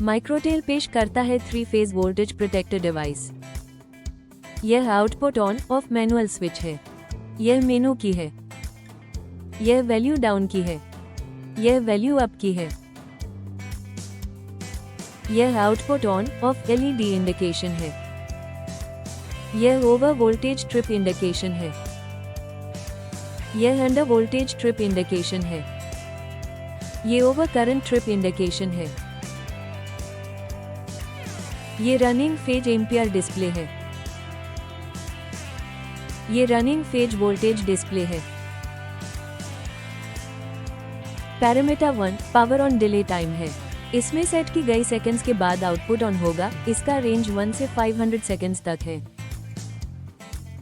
माइक्रोटेल पेश करता है 3 फेज वोल्टेज प्रोटेक्टर डिवाइस। यह output on off manual switch है। यह मेनू की है। यह वैल्यू डाउन की है। यह वैल्यू अप की है। यह output on off LED indication है। यह ओवर वोल्टेज ट्रिप इंडिकेशन है। यह अंडर वोल्टेज ट्रिप इंडिकेशन है। ये ओवर करंट ट्रिप इंडिकेशन है। ये रनिंग फेज एम्पियर डिस्प्ले है। ये रनिंग फेज वोल्टेज डिस्प्ले है। Parameter 1 power on delay time है। इसमें सेट की गई सेकंड्स के बाद आउटपुट ऑन होगा। इसका रेंज 1 से 500 सेकंड्स तक है।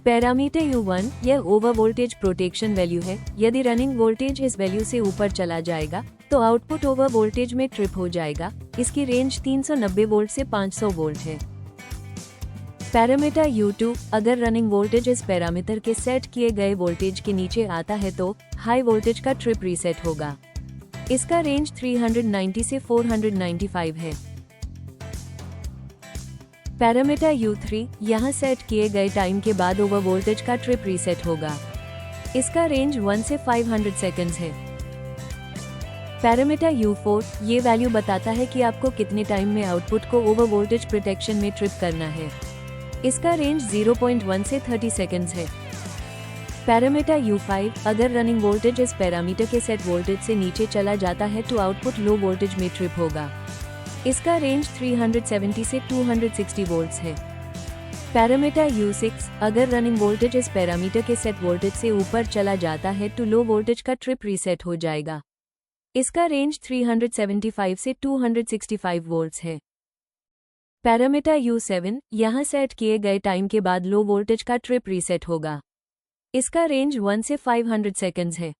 पैरामीटर U1 यह ओवर वोल्टेज प्रोटेक्शन वैल्यू है। यदि रनिंग वोल्टेज इस वैल्यू से ऊपर चला जाएगा तो आउटपुट ओवर वोल्टेज में ट्रिप हो जाएगा। इसकी रेंज 390 वोल्ट से 500 वोल्ट है। पैरामीटर U2 अगर रनिंग वोल्टेज इस पैरामीटर के सेट किए गए वोल्टेज के नीचे आता है तो हाई वोल्टेज का ट्रिप रीसेट होगा। इसका रेंज 390 से 495 है। पैरामीटर U3 यहाँ सेट किए गए टाइम के बाद ओवर वोल्टेज का ट्रिप रीसेट होगा। इसका रेंज 1 से 500 सेकंड्स है। पैरामीटर U4 ये वैल्यू बताता है कि आपको कितने टाइम में आउटपुट को ओवर वोल्टेज प्रोटेक्शन में ट्रिप करना है। इसका रेंज 0.1 से 30 सेकंड्स है। पैरामीटर U5 अगर रनिंग वोल्टेज इस पैरामीटर के सेट वोल्टेज से नीचे चला जाता है तो आउटपुट लो वोल्टेज में ट्रिप होगा। इसका रेंज 370 से 260 वोल्ट्स है। पैरामीटर U6 अगर रनिंग वोल्टेज इस पैरामीटर के सेट वोल्टेज से ऊपर चला जाता है तो लो वोल्टेज का ट्रिप रीसेट हो जाएगा। इसका रेंज 375 से 265 वोल्ट्स है। पैरामीटर U7 यहाँ सेट किए गए टाइम के बाद लो वोल्टेज का ट्रिप रीसेट होगा। इसका रेंज 1 से 500 सेकंड्स है।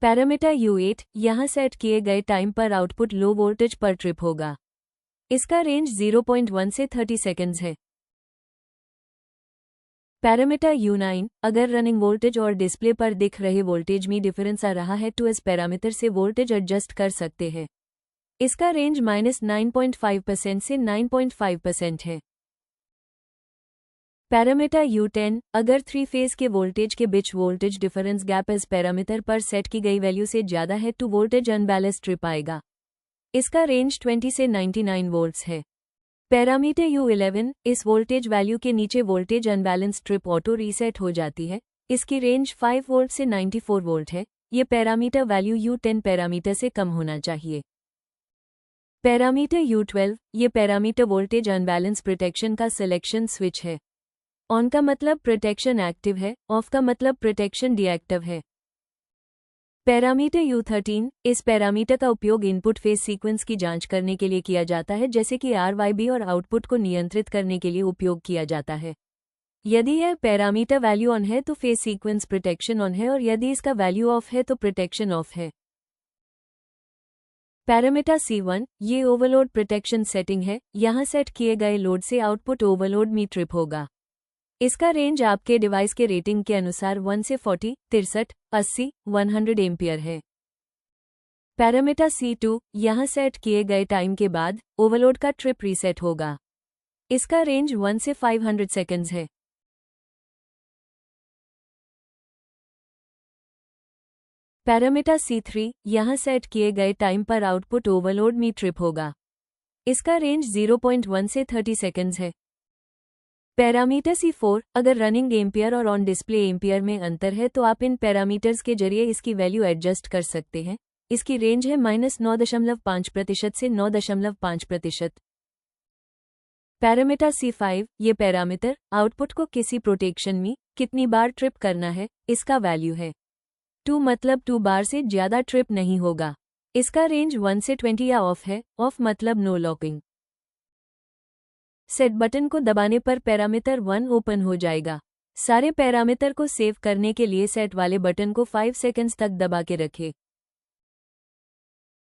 पैरामीटर U8 यहाँ सेट किए गए टाइम पर आउटपुट लो वोल्टेज पर ट्रिप होगा। इसका रेंज 0.1 से 30 सेकंड्स है। पैरामीटर U9 अगर रनिंग वोल्टेज और डिस्प्ले पर दिख रहे वोल्टेज में डिफरेंस आ रहा है तो इस पैरामीटर से वोल्टेज एडजस्ट कर सकते हैं। इसका रेंज -9.5% से 9.5% है। पैरामीटर U10 अगर 3 फेज के वोल्टेज के बीच वोल्टेज डिफरेंस गैप इस पैरामीटर पर सेट की गई वैल्यू से ज्यादा है तो वोल्टेज अनबैलेंस्ड ट्रिप आएगा। इसका रेंज 20 से 99 वोल्ट्स है। पैरामीटर U11 इस वोल्टेज वैल्यू के नीचे voltage unbalanced trip auto reset हो जाती है। इसकी रेंज 5 वोल्ट से 94 वोल्ट है। ये पैरामीटर वैल्यू U10 पैरामीटर से कम होना चाहिए। पैरामीटर U12 ये पैरामीटर वोल्टेज अनबैलेंस प्रोटेक्शन का सिलेक्शन स्विच है। ऑन का मतलब प्रोटेक्शन एक्टिव है, ऑफ का मतलब प्रोटेक्शन डीएक्टिव है। पैरामीटर U13 इस पैरामीटर का उपयोग इनपुट फेज सीक्वेंस की जांच करने के लिए किया जाता है, जैसे कि RYB और आउटपुट को नियंत्रित करने के लिए उपयोग किया जाता है। यदि यह पैरामीटर वैल्यू ऑन है तो फेज सीक्वेंस प्रोटेक्शन ऑन है और यदि इसका वैल्यू ऑफ है तो प्रोटेक्शन ऑफ है। पैरामीटर C1 ये ओवरलोड प्रोटेक्शन सेटिंग है। यहाँ सेट किए गए लोड से आउटपुट ओवरलोड में ट्रिप होगा। इसका रेंज आपके डिवाइस के रेटिंग के अनुसार 1 से 40, 63, 80, 100 एम्पियर है। पैरामीटर C2 यहाँ सेट किए गए टाइम के बाद ओवरलोड का ट्रिप रीसेट होगा। इसका रेंज 1 से 500 सेकंड्स है। पैरामीटर C3 यहाँ सेट किए गए टाइम पर आउटपुट ओवरलोड में ट्रिप होगा। इसका रेंज 0.1 से 30 सेकंड्स है। पैरामीटर C4 अगर रनिंग एम्पियर और ऑन डिस्प्ले एम्पियर में अंतर है तो आप इन पैरामीटर्स के जरिए इसकी वैल्यू एडजस्ट कर सकते हैं। इसकी रेंज है -9.5% से 9.5%। पैरामीटर C5 ये पैरामीटर आउटपुट को किसी प्रोटेक्शन में कितनी बार ट्रिप करना है इसका वैल्यू है। 2 मतलब 2 बार से ज्यादा ट्रिप नहीं होगा। इसका रेंज 1 से 20 या ऑफ है, ऑफ मतलब नो लॉकिंग। सेट बटन को दबाने पर पैरामीटर 1 ओपन हो जाएगा। सारे पैरामीटर को सेव करने के लिए सेट वाले बटन को 5 सेकंड्स तक दबा के रखें।